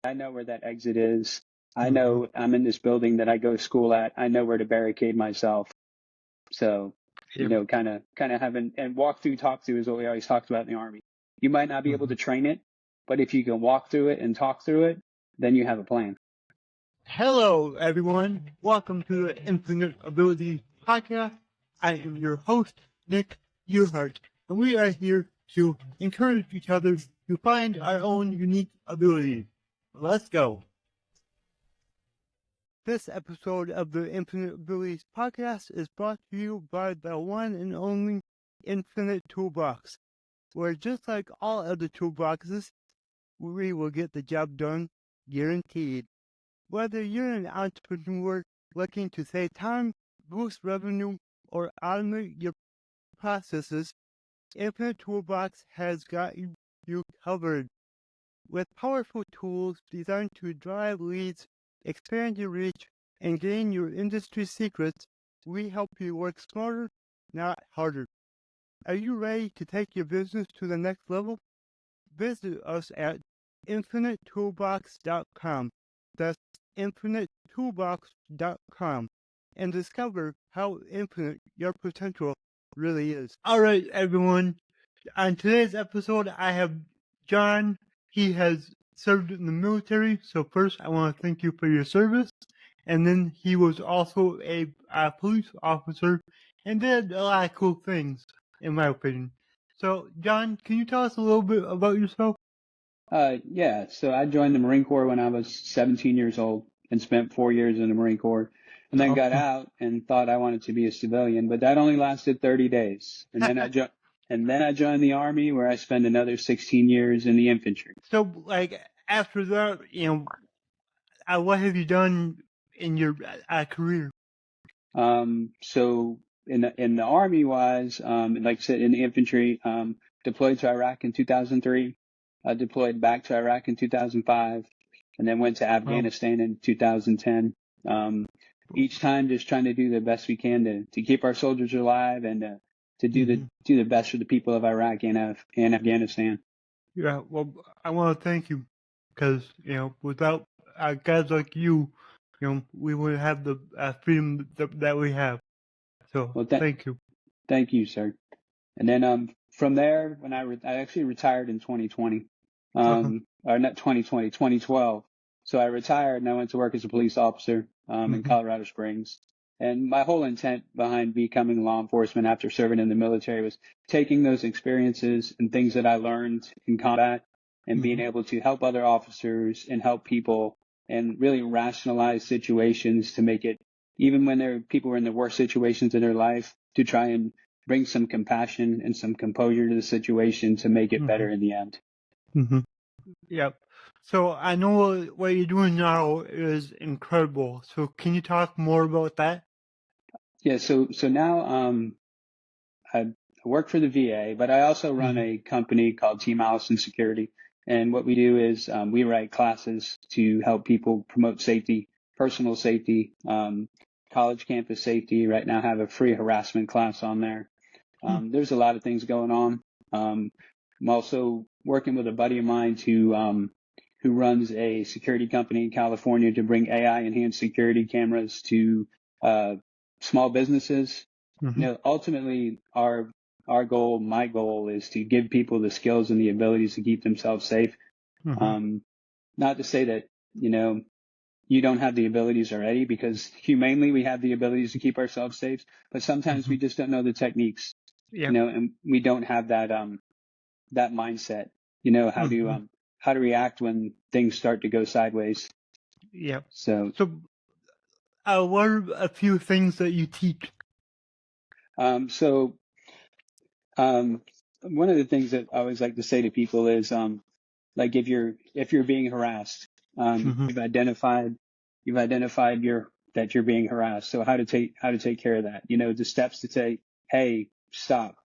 I know where that exit is. I Mhm. know I'm in this building that I go to school at. I know where to barricade myself. So, Yep. kind of having, and walk through, talk through is what we always talked about in the Army. You might not be able Mhm. to train it, but if you can walk through it and talk through it, then you have a plan. Hello, everyone. Welcome to the Infinite Abilities Podcast. I am your host, Nick Yerhart, and we are here to encourage each other to find our own unique abilities. Let's go. This episode of the Infinite Abilities Podcast is brought to you by the one and only Infinite Toolbox, where just like all other toolboxes, we will get the job done, guaranteed. Whether you're an entrepreneur looking to save time, boost revenue, or automate your processes, Infinite Toolbox has got you covered. With powerful tools designed to drive leads, expand your reach, and gain your industry secrets, we help you work smarter, not harder. Are you ready to take your business to the next level? Visit us at infinitetoolbox.com. That's infinitetoolbox.com, and discover how infinite your potential really is. All right, everyone. On today's episode, I have John. He has served in the military, so first I want to thank you for your service. And then he was also a police officer and did a lot of cool things, in my opinion. So, John, can you tell us a little bit about yourself? Yeah. So I joined the Marine Corps when I was 17 years old and spent 4 years in the Marine Corps, and then got out and thought I wanted to be a civilian, but that only lasted 30 days. And then I joined the Army, where I spent another 16 years in the infantry. So, like, after that, what have you done in your career? So in the Army wise, like I said, in the infantry, deployed to Iraq in 2003, deployed back to Iraq in 2005, and then went to Afghanistan in 2010. Each time just trying to do the best we can to keep our soldiers alive and to do the best for the people of Iraq and Afghanistan. Yeah, well, I want to thank you because, without guys like you, we wouldn't have the freedom that we have. So, Well, thank you. thank you, sir. And then from there, when I actually retired in 2020, or not 2020, 2012. So I retired and I went to work as a police officer in Colorado Springs. And my whole intent behind becoming law enforcement after serving in the military was taking those experiences and things that I learned in combat and being able to help other officers and help people and really rationalize situations to make it, even when people were in the worst situations in their life, to try and bring some compassion and some composure to the situation to make it better in the end. Yep. So I know what you're doing now is incredible. So can you talk more about that? Yeah. So now I work for the VA, but I also run a company called Team Allison Security. And what we do is we write classes to help people promote safety, personal safety, college campus safety. Right now, I have a free harassment class on there. There's a lot of things going on. I'm also working with a buddy of mine who runs a security company in California to bring AI enhanced security cameras to small businesses. Ultimately, our goal, my goal, is to give people the skills and the abilities to keep themselves safe. Not to say that you don't have the abilities already, because humanely we have the abilities to keep ourselves safe, but sometimes we just don't know the techniques. And we don't have that that mindset, how to react when things start to go sideways. Yeah. So what are a few things that you teach? One of the things that I always like to say to people is, like, if you're being harassed, you've identified that you're being harassed. So how to take care of that? The steps to take. Hey, stop.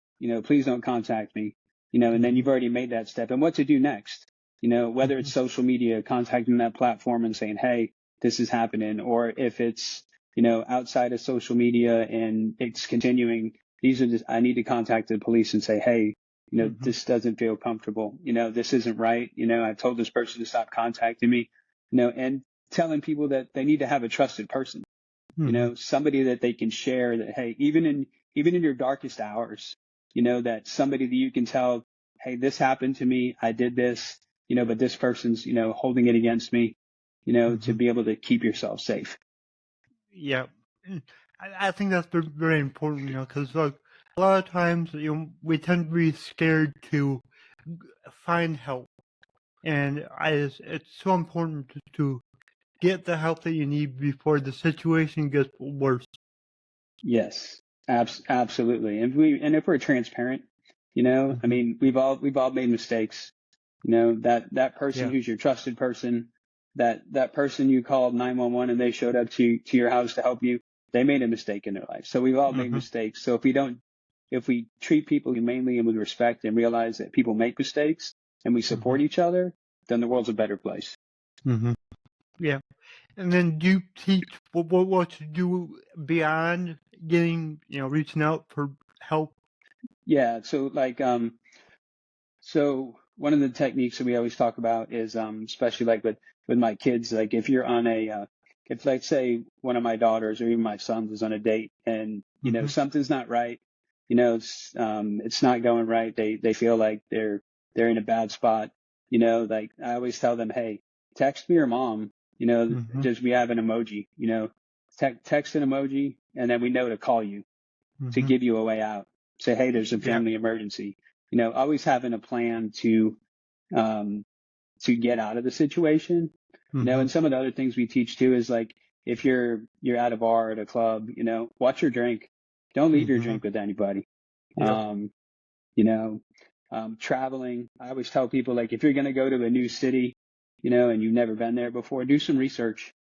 Please don't contact me. And then you've already made that step. And what to do next? Whether it's social media, contacting that platform and saying, hey, this is happening, or if it's outside of social media and it's continuing. I need to contact the police and say, hey, this doesn't feel comfortable. This isn't right. I've told this person to stop contacting me. and telling people that they need to have a trusted person, somebody that they can share that, hey, even in your darkest hours, that somebody that you can tell, hey, this happened to me, I did this, but this person's, holding it against me, to be able to keep yourself safe. Yeah. I think that's very, very important, because like a lot of times, we tend to be scared to find help, and it's so important to get the help that you need before the situation gets worse. Yes, absolutely. And if we're transparent, I mean, we've all made mistakes. That person who's your trusted person, that person you called 911 and they showed up to your house to help you, they made a mistake in their life. So we've all made mistakes. So if we treat people humanely and with respect and realize that people make mistakes and we support each other, then the world's a better place. Yeah. And then do you teach what to do beyond getting, reaching out for help? Yeah. So so one of the techniques that we always talk about is, especially like with my kids, like if you're on if let's say one of my daughters or even my sons is on a date and, something's not right, it's not going right. They feel like they're in a bad spot, like I always tell them, hey, text me your mom, just we have an emoji, text an emoji and then we know to call you to give you a way out. Say, hey, there's a family emergency. Always having a plan to get out of the situation. And some of the other things we teach too is like if you're at a bar at a club, watch your drink. Don't leave your drink with anybody. Traveling. I always tell people like if you're gonna go to a new city, and you've never been there before, do some research.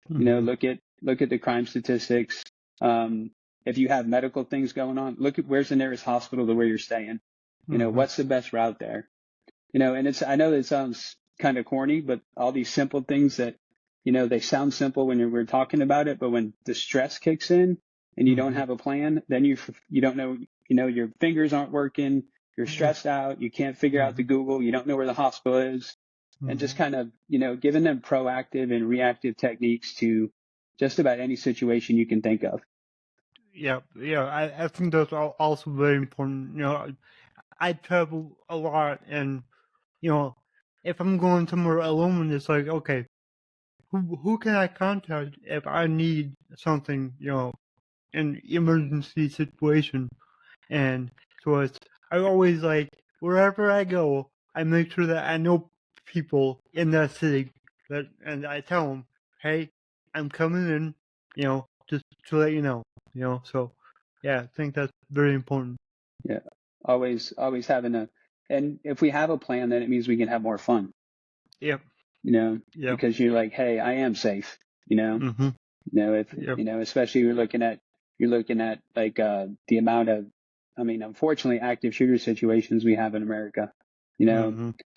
Look at the crime statistics. If you have medical things going on, look at where's the nearest hospital to where you're staying. What's the best route there? And I know that sounds kind of corny, but all these simple things that, they sound simple when we're talking about it, but when the stress kicks in and you don't have a plan, then you don't know, your fingers aren't working, you're stressed out, you can't figure out the Google, you don't know where the hospital is, and just kind of, giving them proactive and reactive techniques to just about any situation you can think of. Yeah, I think that's also very important. I travel a lot, and if I'm going somewhere alone, it's like, okay, who can I contact if I need something, an emergency situation? And so I always like wherever I go, I make sure that I know people in that city, and I tell them, hey, I'm coming in, just to let you know, So yeah, I think that's very important. Yeah. Always having and if we have a plan, then it means we can have more fun. Yep. Because you're like, hey, I am safe, if, especially you're looking at like, the amount of, I mean, unfortunately, active shooter situations we have in America,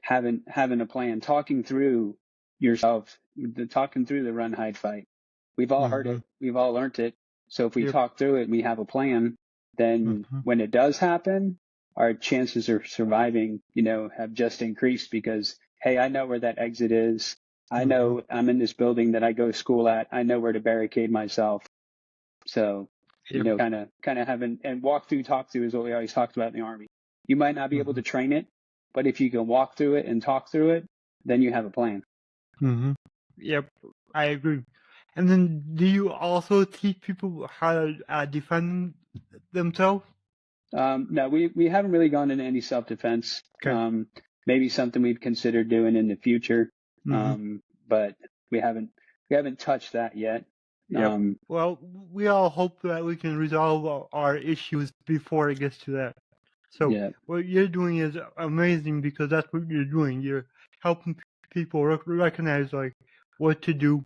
having a plan, talking through yourself, talking through the run, hide, fight. We've all heard it. We've all learned it. So if we talk through it and we have a plan, then when it does happen, our chances of surviving, have just increased because, hey, I know where that exit is. I know I'm in this building that I go to school at. I know where to barricade myself. So, kind of having and talk through is what we always talked about in the Army. You might not be able to train it, but if you can walk through it and talk through it, then you have a plan. Yep, I agree. And then, do you also teach people how to defend themselves? No, we haven't really gone into any self-defense. Okay. Maybe something we've considered doing in the future. But we haven't touched that yet. Yep. Well, we all hope that we can resolve our issues before it gets to that. So what you're doing is amazing because that's what you're doing. You're helping people recognize like what to do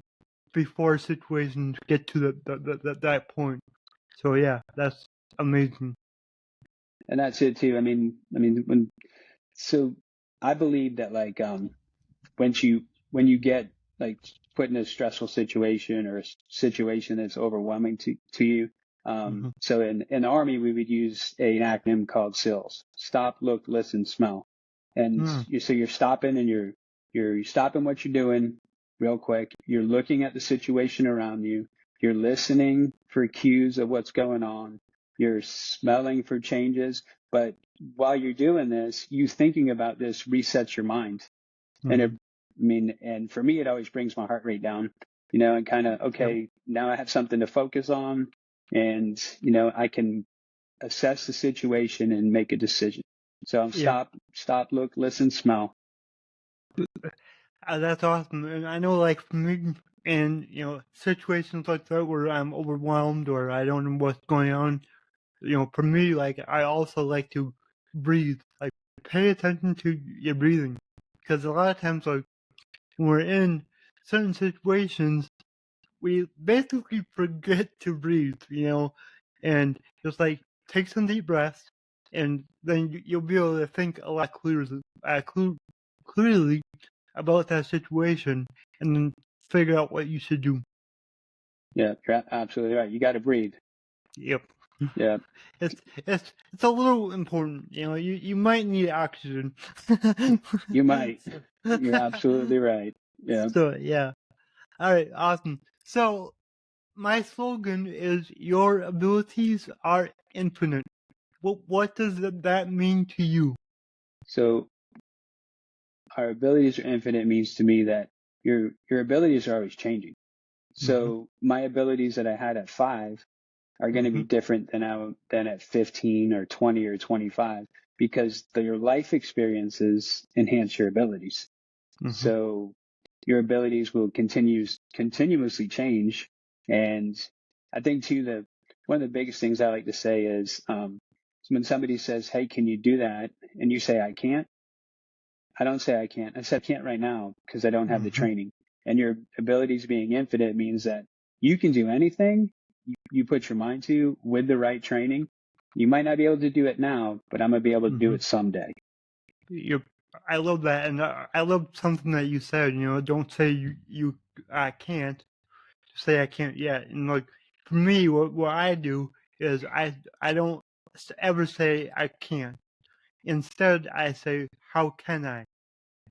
before situations get to that point. So yeah, that's amazing. And that's it too. I mean, so I believe that like, when you get like put in a stressful situation or a situation that's overwhelming to you. So in the Army, we would use an acronym called SILS: stop, look, listen, smell. And so you're stopping and you're stopping what you're doing. real quick. You're looking at the situation around you. You're listening for cues of what's going on. You're smelling for changes. But while you're doing this, you thinking about this resets your mind. Mm-hmm. And for me, it always brings my heart rate down, and kind of, okay, now I have something to focus on, and, I can assess the situation and make a decision. So I'm Yeah. stop, look, listen, smell. That's awesome. And I know, like, for me, in, situations like that where I'm overwhelmed or I don't know what's going on, for me, like, I also like to breathe. Like, pay attention to your breathing. Because a lot of times, like, when we're in certain situations, we basically forget to breathe, and just, like, take some deep breaths, and then you'll be able to think a lot clearly about that situation, and then figure out what you should do. Yeah, you're absolutely right. You got to breathe. Yep. Yeah, It's a little important, you might need oxygen. you might. You're absolutely right. Yeah. So yeah. All right, awesome. So my slogan is your abilities are infinite. What does that mean to you? So our abilities are infinite means to me that your abilities are always changing. So my abilities that I had at 5 are going to be different than at 15 or 20 or 25 because your life experiences enhance your abilities. So your abilities will continuously change. And I think too, one of the biggest things I like to say is, when somebody says, "Hey, can you do that?" and you say, "I can't," I don't say I can't. I say I can't right now because I don't have the training. And your abilities being infinite means that you can do anything you put your mind to with the right training. You might not be able to do it now, but I'm going to be able to do it someday. I love that, and I love something that you said. Don't say you I can't. Say I can't yet. And, like, for me, what I do is I don't ever say I can't. Instead, I say, how can I?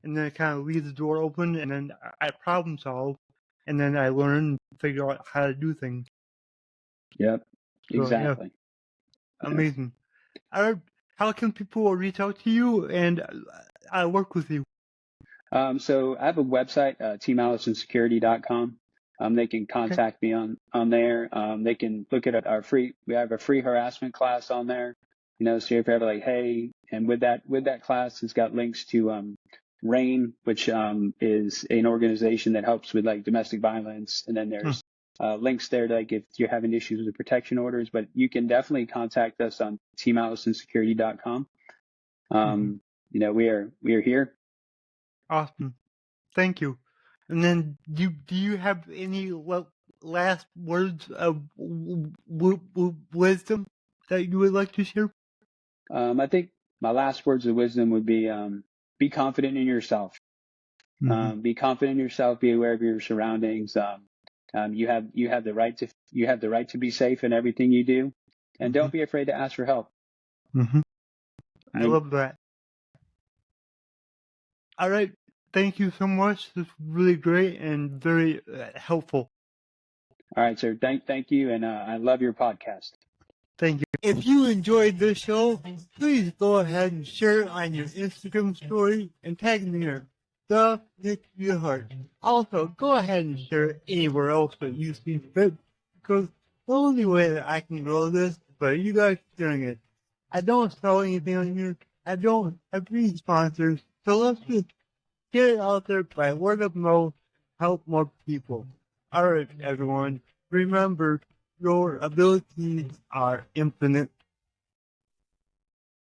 And then it kind of leaves the door open, and then I problem solve, and then I learn and figure out how to do things. Yep, So yeah, exactly. amazing. How can people reach out to you and work with you? So I have a website, teamallisonsecurity.com. They can contact me on there. They can look at we have a free harassment class on there. So if you're ever like, hey, and with that class, it's got links to RAIN, which is an organization that helps with like domestic violence. And then there's links there to, like, if you're having issues with protection orders, but you can definitely contact us on teamallisonsecurity.com. We are here. Awesome. Thank you. And then do you have any last words of wisdom that you would like to share? I think my last words of wisdom would be confident in yourself. Be confident in yourself. Be aware of your surroundings. You have the right to be safe in everything you do, and don't be afraid to ask for help. I love that. All right. Thank you so much. This was really great and very helpful. All right, sir. Thank you, and I love your podcast. Thank you. If you enjoyed this show, please go ahead and share it on your Instagram story and tag me here, the Nick Yerhart. Also, go ahead and share it anywhere else that you see fit, because the only way that I can grow this is by you guys sharing it. I don't sell anything on here. I don't have any sponsors, so let's just get it out there by word of mouth, help more people. All right, everyone. Remember, your abilities are infinite.